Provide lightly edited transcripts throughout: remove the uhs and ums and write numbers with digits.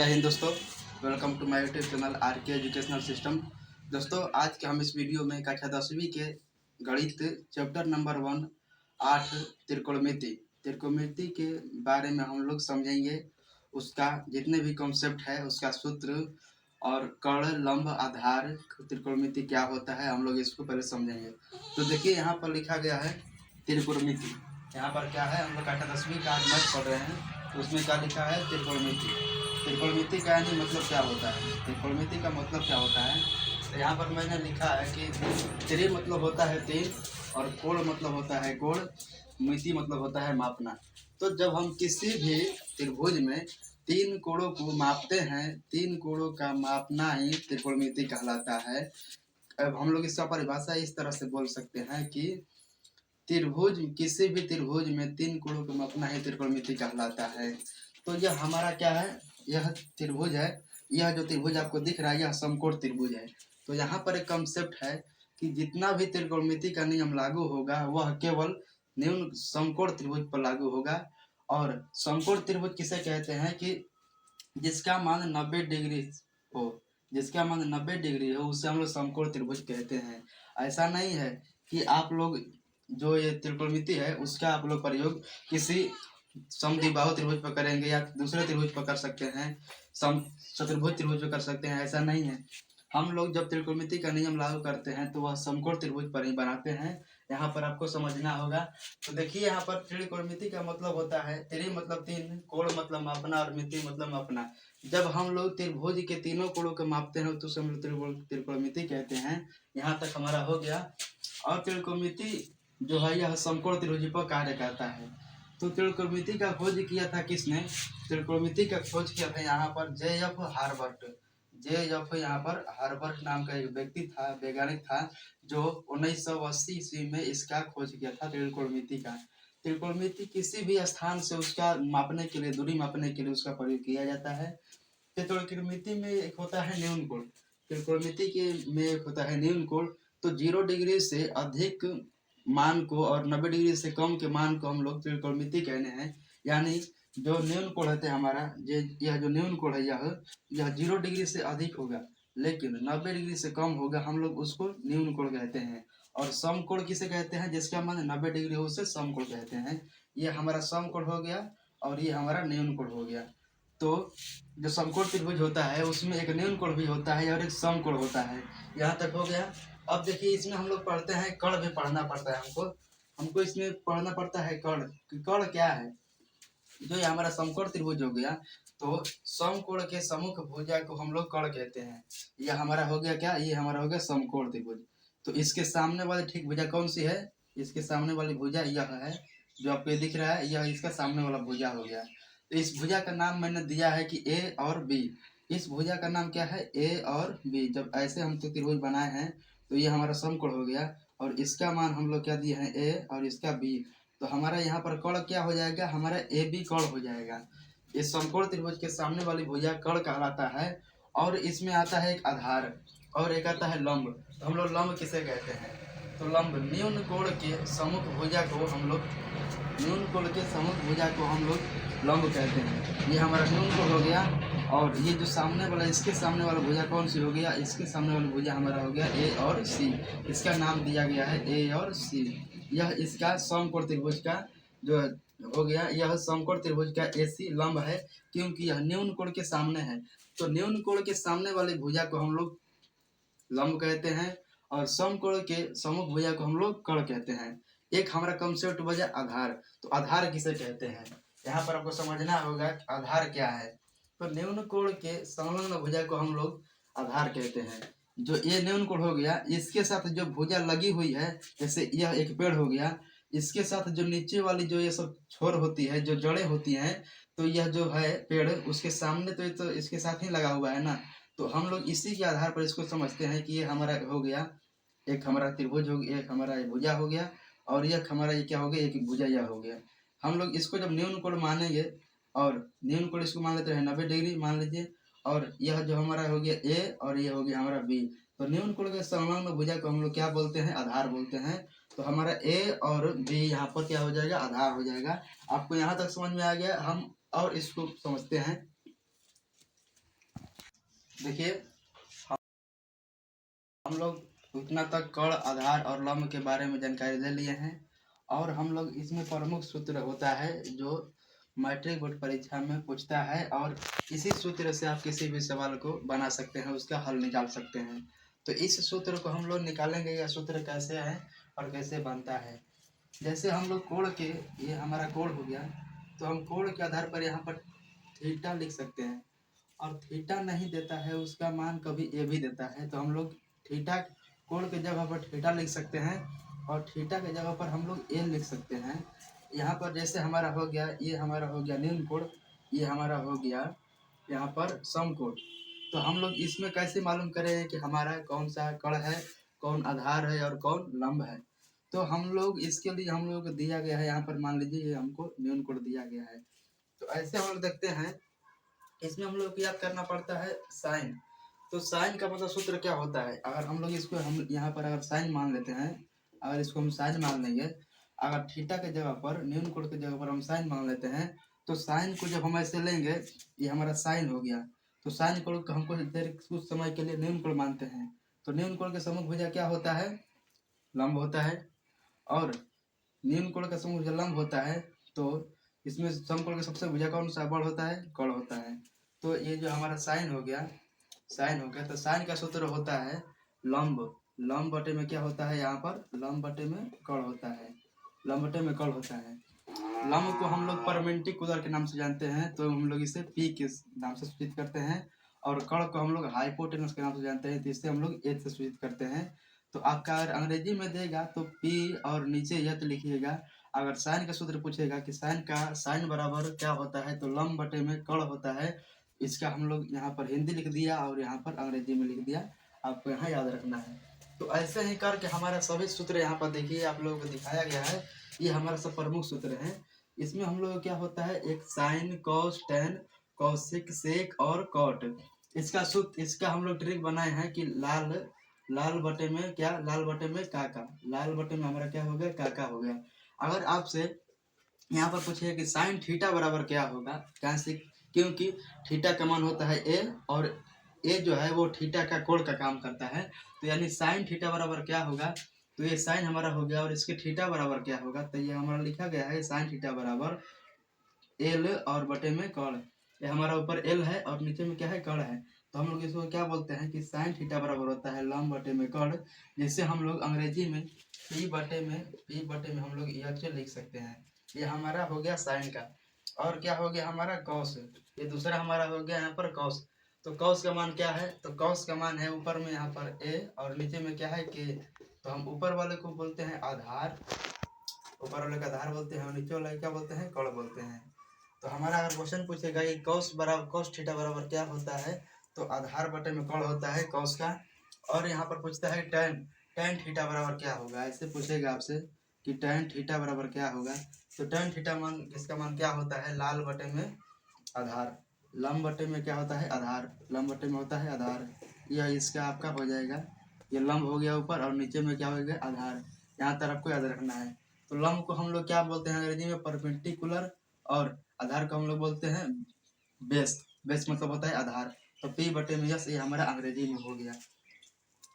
हिंद दोस्तों, welcome to my YouTube channel R K educational system. दोस्तों, आज के हम इस वीडियो में कक्षा 10वीं के गणित चैप्टर नंबर 1 8 त्रिकोणमिति के बारे में हम लोग समझेंगे। उसका जितने भी कॉन्सेप्ट है, उसका सूत्र और कर्ण, लंब, आधार, त्रिकोणमिति क्या होता है, हम लोग इसको पहले समझेंगे। तो देखिए, यहाँ पर लिखा गया है त्रिकोणमिति। यहाँ पर क्या है, हम लोग कक्षा 10वीं का आज मैथ पढ़ रहे हैं, तो उसमें क्या लिखा है, त्रिकोणमिति। त्रिकोणमिति का यानी मतलब क्या होता है, त्रिकोणमिति का मतलब क्या होता है। तो यहाँ पर मैंने लिखा है कि त्रि मतलब होता है तीन, और कोण मतलब होता है कोण, मिति मतलब होता है मापना। तो जब हम किसी भी त्रिभुज में तीन कोणों को मापते हैं, तीन कोणों का मापना ही त्रिकोणमिति कहलाता है। अब हम लोग इसका परिभाषा इस तरह से बोल सकते हैं कि त्रिभुज, किसी भी त्रिभुज में तीन कोणों को मापना ही त्रिकोणमिति कहलाता है। तो यह हमारा क्या है, यह त्रिभुज है। यह जो त्रिभुज आपको दिख रहा है, यह समकोण त्रिभुज है। तो यहाँ पर एक कंसेप्ट है कि जितना भी त्रिकोणमिति का नियम लागू होगा, वह केवल न्यून समकोण त्रिभुज पर लागू होगा। और समकोण त्रिभुज किसे कहते हैं कि जिसका मान 90 डिग्री हो, जिसका मान 90 डिग्री हो, उसे हम लोग समकोण त्रिभुज कहते हैं। ऐसा नहीं है कि आप लोग जो ये त्रिकोणमिति है, उसका आप लोग प्रयोग किसी समद्विबाहु त्रिभुज पर करेंगे या दूसरे त्रिभुज पर कर सकते हैं, सम चतुर्भुज त्रिभुज पर कर सकते हैं। ऐसा नहीं है। हम लोग जब त्रिकोणमिति का नियम लागू करते हैं, तो वह समकोण त्रिभुज पर ही बनाते हैं। यहाँ पर आपको समझना होगा। तो देखिए, यहाँ पर त्रिकोणमिति का मतलब होता है, त्रि मतलब तीन, कोण मतलब मापना, और मिति मतलब मापना। जब हम लोग त्रिभुज के तीनों कोणों को मापते हैं, तो उसे हम लोग त्रिकोणमिति कहते हैं। यहाँ तक हमारा हो गया। और त्रिकोणमिति जो है, यह समकोण त्रिभुज पर कार्य करता है। तो त्रिकोणमिति का खोज किया था किसने? त्रिकोणमिति का खोज किया था यहाँ पर J.F. हार्वर्ट। J.F. यहाँ पर हार्वर्ट नाम का एक व्यक्ति था, वैज्ञानिक था, जो 1980 ईस्वी में इसका खोज किया था, त्रिकोणमिति का। त्रिकोणमिति किसी भी स्थान से उसका मापने के लिए, दूरी मापने के लिए उसका प्रयोग किया जाता है। त्रिकोणमिति में एक होता है न्यून कोण। त्रिकोणमिति के में एक होता है न्यून कोण। तो 0 डिग्री से अधिक मान को और 90 डिग्री से कम के मान को हम लोग त्रिकोणमिति कहने हैं। यानी जो न्यून कोण है हमारा, यह जो न्यून कोण है, यह 0 डिग्री से अधिक होगा, लेकिन 90 डिग्री से कम होगा, हम लोग उसको न्यून कोण कहते हैं। और समकोण किसे कहते हैं? जिसका मान 90 डिग्री हो, उसे समकोण कहते हैं। ये हमारा समकोण हो गया, और ये हमारा न्यून कोण हो गया। तो जो समकोण त्रिभुज होता है, उसमें एक न्यून कोण भी होता है और एक समकोण होता है। यहाँ तक हो गया। अब देखिए, इसमें हम लोग पढ़ते हैं, कर्ण भी पढ़ना पड़ता है हमको इसमें पढ़ना पड़ता है कर्ण, कि कर्ण क्या है। जो ये हमारा समकोण त्रिभुज हो गया, तो समकोण के सम्मुख भुजा को हम लोग कर्ण कहते हैं। यह हमारा हो गया क्या, ये हमारा हो गया समकोण त्रिभुज। तो इसके सामने वाली ठीक भुजा कौन सी है? इसके सामने वाली भुजा यह है, जो आपको ये दिख रहा है, यह इसका सामने वाला भुजा हो गया। तो इस भुजा का नाम मैंने दिया है कि ए और बी। इस भुजा का नाम क्या है? ए और बी। जब ऐसे हम तो त्रिभुज बनाए हैं, तो ये हमारा समकोण हो गया, और इसका मान हम लोग क्या दिए हैं? ए, और इसका बी। तो हमारा यहाँ पर कर्ण क्या हो जाएगा? हमारा ए बी कर्ण हो जाएगा। इस समकोण त्रिभुज के सामने वाली भुजा कर्ण कहलाता है। और इसमें आता है एक आधार, और एक आता है लंब। तो हम लोग लंब किसे कहते हैं? तो लंब न्यून कोण के सम्मुख भुजा को हम लोग, न्यून कोण के सम्मुख भुजा को हम लोग लंब कहते हैं। ये हमारा न्यून कोण हो गया। और ये जो सामने वाला, इसके सामने वाला भुजा कौन सी हो गया? इसके सामने वाली भुजा हमारा हो गया ए और सी। इसका नाम दिया गया है ए और सी। यह इसका समकोण त्रिभुज का जो हो गया, यह समकोण त्रिभुज का एसी लंब है, क्योंकि यह न्यून कोण के सामने है। तो न्यून कोण के सामने वाली भुजा को हम लोग लंब कहते हैं, और समकोण के सम्मुख भुजा को हम लोग कर्ण कहते हैं। एक हमारा कंसेप्ट बचा आधार। तो आधार किसे कहते हैं? यहाँ पर आपको समझना होगा कि आधार क्या है। तो न्यून कोण के संलग्न भुजा को हम लोग आधार कहते हैं। जो ये न्यून कोण हो गया, इसके साथ जो भुजा लगी हुई है, जैसे यह एक पेड़ हो गया, इसके साथ जो नीचे वाली जो ये सब छोर होती है, जो जड़ें होती हैं, तो यह जो है पेड़, उसके सामने तो ये तो इसके साथ ही लगा हुआ है ना। तो हम लोग इसी के आधार पर इसको समझते हैं कि ये हमारा हो गया, एक हमारा त्रिभुज हो गया, एक हमारा भुजा हो गया, और यह हमारा ये क्या हो गया, एक भुजा यह हो गया। हम लोग इसको जब न्यून कोण मानेंगे, और न्यून कोण इसको मान लेते हैं 90 डिग्री मान लीजिए, और यह जो हमारा हो गया ए, और ये हो गया हमारा बी। तो न्यून कोण के संलग्न भुजा को हम लोग क्या बोलते हैं? आधार बोलते हैं। तो हमारा ए और बी यहाँ पर क्या हो जाएगा? आधार हो जाएगा। आपको यहाँ तक समझ में आ गया? हम और इसको समझते हैं। देखिए, हम लोग उतना तक कण, आधार और लंब के बारे में जानकारी ले लिए हैं और हम लोग इसमें प्रमुख सूत्र होता है जो मैट्रिक बोर्ड परीक्षा में पूछता है और इसी सूत्र से आप किसी भी सवाल को बना सकते हैं, उसका हल निकाल सकते हैं। तो इस सूत्र को हम लोग निकालेंगे, यह सूत्र कैसे है और कैसे बनता है। जैसे हम लोग कोण के, ये हमारा कोण हो गया, तो हम कोण के आधार पर यहाँ पर थीटा लिख सकते हैं और थीटा नहीं देता है उसका मान कभी ए भी देता है, तो हम लोग थीटा, कोण के जगह पर थीटा लिख सकते हैं और थीटा के जगह पर हम लोग ए लिख सकते हैं। यहाँ पर जैसे हमारा हो गया, ये हमारा हो गया निम्न कोण, ये हमारा हो गया यहाँ पर समकोण। तो हम लोग इसमें कैसे मालूम करें कि हमारा कौन सा कण है, कौन आधार है और कौन लंब है। तो हम लोग इसके लिए हम लोग दिया गया है, यहाँ पर मान लीजिए ये हमको निम्न कोण दिया गया है। तो ऐसे हम लोग देखते हैं, इसमें हम लोग को याद करना पड़ता है साइन। तो साइन का मतलब सूत्र क्या होता है, अगर हम लोग इसको, हम यहाँ पर अगर साइन मान लेते हैं, अगर इसको हम साइन मान लेंगे, अगर थीटा के जगह पर, न्यून कोण के जगह पर हम साइन मान लेते हैं, तो साइन को जब हम ऐसे लेंगे, ये हमारा साइन हो गया, तो साइन कोण को हमको देर कुछ समय के लिए न्यून कोण मानते हैं। तो न्यून कोण के सम्मुख भुजा क्या होता है, लंब होता है, और न्यून कोण का सम्मुख भुजा लंब होता है, तो इसमें समकोण का सबसे भुजा कौन सा बड़ होता है, कर्ण होता है। तो ये जो हमारा साइन हो गया, साइन हो गया, तो साइन का सूत्र होता है लंब, लंब बटे में क्या होता है, यहाँ पर लंब बटे में कर्ण होता है, लंब बटे में कर्ण होता है। लंब को हम लोग परपेंडिकुलर के नाम से जानते हैं, तो हम लोग इसे पी के नाम से सूचित करते हैं, और कर्ण को हम लोग हाइपोटेनस के नाम से जानते हैं, तो इससे हम लोग एच से सूचित करते हैं। तो आपका अगर अंग्रेजी में देगा तो पी और नीचे यत लिखिएगा। अगर साइन का सूत्र पूछेगा कि साइन का, साइन बराबर क्या होता है, तो लंब बटे में कर्ण होता है। इसका हम लोग यहाँ पर हिंदी लिख दिया और यहाँ पर अंग्रेजी में लिख दिया, आपको यहाँ याद रखना है। तो ऐसे ही करके हमारा सभी सूत्र यहाँ पर देखिए आप लोगों को दिखाया गया है, ये हमारा सब प्रमुख सूत्र है। इसमें हम लोग क्या होता है, एक साइन, कॉस, टेन, कौशिक, सेक और कॉट। इसका सूत्र, इसका हम लोग ट्रिक बनाए हैं कि लाल, लाल बटे में क्या, लाल बटे में काका, लाल बटे में हमारा क्या हो गया, काका हो गया। अगर आपसे यहाँ पर पूछे कि साइन थीटा बराबर क्या होगा, क्या से, क्योंकि थीटा का मान होता है ए और ए जो है वो थीटा का कोण का काम करता है, तो यानी साइन थीटा बराबर क्या होगा, तो ये साइन हमारा हो गया और इसके थीटा बराबर क्या होगा, तो ये हमारा लिखा गया है साइन थीटा बराबर एल और बटे में कर्ण। ये हमारा ऊपर एल है और नीचे में क्या है, कर्ण है। तो हम लोग इसको क्या बोलते हैं कि साइन थीटा बराबर होता है लंब बटे में कर्ण, जिससे हम लोग अंग्रेजी में पी बटे में हम लोग एच लिख सकते हैं। ये हमारा हो गया साइन का। और क्या हो गया हमारा, कॉस, ये दूसरा हमारा हो गया यहाँ पर कॉस। तो कॉस का मान क्या है, तो कॉस का मान है ऊपर में यहाँ पर ए और नीचे में क्या है के। तो हम ऊपर वाले को बोलते हैं आधार, ऊपर वाले का आधार बोलते हैं और नीचे वाले क्या बोलते हैं, कर्ण बोलते हैं। तो हमारा अगर क्वेश्चन पूछेगा ये कॉस बराबर, कॉस थीटा बराबर क्या होता है, तो आधार बटे में कर्ण होता है कॉस का। और यहाँ पर पूछता है टेन, टेन थीटा बराबर क्या होगा, ऐसे पूछेगा आपसे कि टेन थीटा बराबर क्या होगा। तो टेन थीटा मान, इसका मान क्या होता है, लाल बटे में आधार, लंब बटे में क्या होता है, आधार, लंब बटे में होता है आधार। यह इसका आपका हो जाएगा, ये लंब हो गया ऊपर और नीचे में क्या हो गया, आधार। यहाँ तरफ को याद रखना है। तो लंब को हम लोग क्या बोलते हैं अंग्रेजी में, परपेंडिकुलर, और आधार को हम लोग बोलते हैं बेस, बेस मतलब होता है आधार। तो पी बटे में यस, ये हमारा अंग्रेजी में हो गया।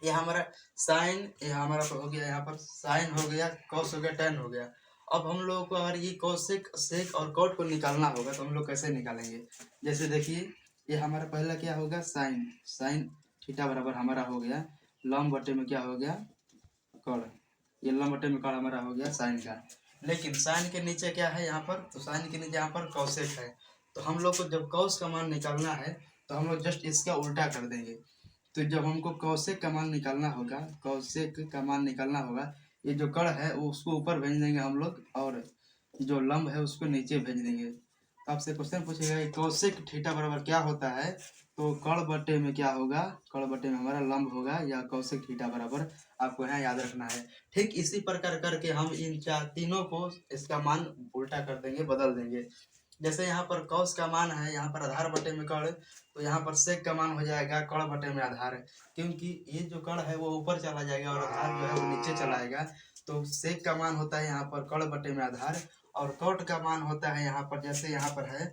ये हमारा साइन, ये हमारा हो गया, यहाँ पर साइन हो गया, कॉस हो गया, टेन हो गया। अब हम लोगों को अगर ये कॉसेक, सेक और कॉट को निकालना होगा तो हम लोग कैसे निकालेंगे। जैसे देखिए, ये हमारा पहला क्या होगा, साइन, साइन थीटा बराबर हमारा हो गया लंब बटे में क्या हो गया, कॉड। ये लंब बटे में कॉड हमारा हो गया साइन का। लेकिन साइन के नीचे क्या है यहाँ पर, तो साइन के नीचे यहाँ पर कॉसेक है। तो हम लोग को जब कॉस का मान निकालना है तो हम लोग जस्ट इसका उल्टा कर देंगे। तो जब हमको कौशिक का मान निकालना होगा, कौशिक का मान निकालना होगा, ये जो कर्ण है वो उसको ऊपर भेज देंगे हम लोग और जो लंब है उसको नीचे भेज देंगे। आपसे क्वेश्चन पूछेगा कि कौशिक थीटा बराबर क्या होता है, तो कर्ण बटे में क्या होगा, कर्ण बटे में हमारा लंब होगा या कौशिक थीटा बराबर, आपको यहाँ याद रखना है। ठीक इसी प्रकार करके हम इन चार तीनों को इसका मान उल्टा कर देंगे, बदल देंगे। जैसे यहाँ पर कौश का मान है, यहाँ पर आधार बटे में कर्ण, तो यहाँ पर सेक का मान हो जाएगा कर्ण बटे में आधार, क्योंकि ये जो कर्ण है वो ऊपर चला जाएगा और आधार जो है वो नीचे चला आएगा। तो सेक का मान होता है यहाँ पर कर्ण बटे में आधार, और कॉट का मान होता है यहाँ पर, जैसे यहाँ पर है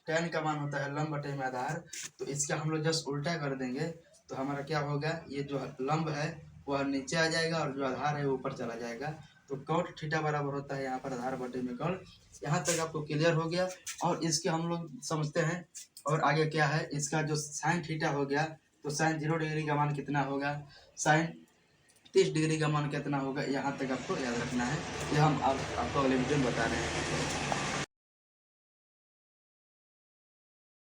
tan का मान होता है लंब बटे में आधार, तो इसका हम लोग जस्ट उल्टा कर देंगे तो हमारा क्या होगा, ये जो लंब है वह नीचे आ जाएगा और जो आधार है वो ऊपर चला जाएगा। तो cot थीटा बराबर होता है यहाँ पर आधार बटे में कर्ण। यहाँ तक आपको क्लियर हो गया। और इसके हम लोग समझते हैं और आगे क्या है, इसका जो साइन थीटा हो गया, तो साइन 0 डिग्री का मान कितना होगा, साइन 30 डिग्री का मान कितना होगा, यहाँ तक आपको याद रखना है। ये हम आपको अगले वीडियो में बता रहे हैं।